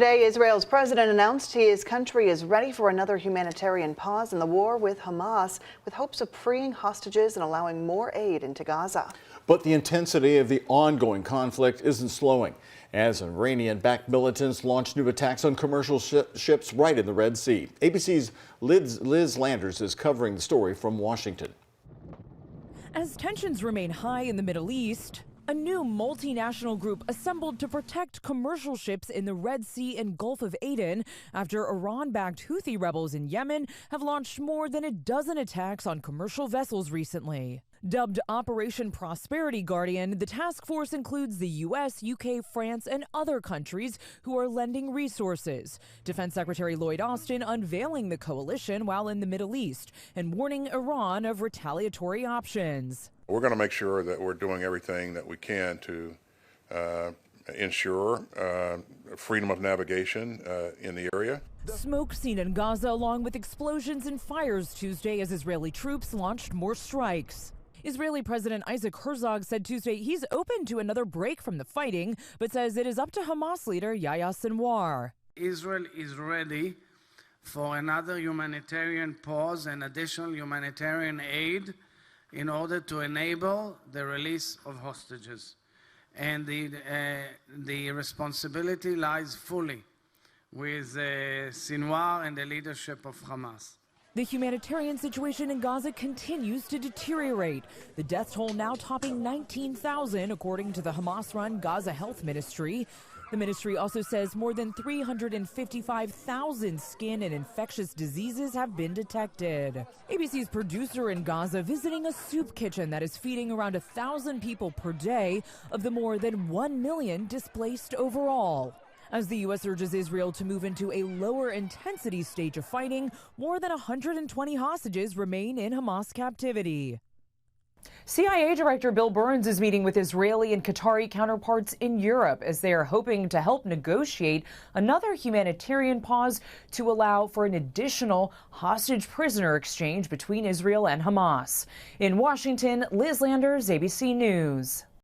Today, Israel's president announced his country is ready for another humanitarian pause in the war with Hamas, with hopes of freeing hostages and allowing more aid into Gaza. But the intensity of the ongoing conflict isn't slowing, as Iranian-backed militants launch new attacks on commercial ships right in the Red Sea. ABC's Liz Landers is covering the story from Washington. As tensions remain high in the Middle East, a new multinational group assembled to protect commercial ships in the Red Sea and Gulf of Aden after Iran-backed Houthi rebels in Yemen have launched more than a dozen attacks on commercial vessels recently. Dubbed Operation Prosperity Guardian, the task force includes the U.S., U.K., France, and other countries who are lending resources. Defense Secretary Lloyd Austin unveiling the coalition while in the Middle East and warning Iran of retaliatory options. We're going to make sure that we're doing everything that we can to ensure freedom of navigation in the area. Smoke seen in Gaza along with explosions and fires Tuesday as Israeli troops launched more strikes. Israeli President Isaac Herzog said Tuesday he's open to another break from the fighting, but says it is up to Hamas leader Yahya Sinwar. Israel is ready for another humanitarian pause and additional humanitarian aid in order to enable the release of hostages. And the responsibility lies fully with Sinwar and the leadership of Hamas. The humanitarian situation in Gaza continues to deteriorate. The death toll now topping 19,000, according to the Hamas-run Gaza Health Ministry. The ministry also says more than 355,000 skin and infectious diseases have been detected. ABC's producer in Gaza visiting a soup kitchen that is feeding around 1,000 people per day of the more than 1 million displaced overall. As the U.S. urges Israel to move into a lower intensity stage of fighting, more than 120 hostages remain in Hamas captivity. CIA Director Bill Burns is meeting with Israeli and Qatari counterparts in Europe as they are hoping to help negotiate another humanitarian pause to allow for an additional hostage prisoner exchange between Israel and Hamas. In Washington, Liz Landers, ABC News.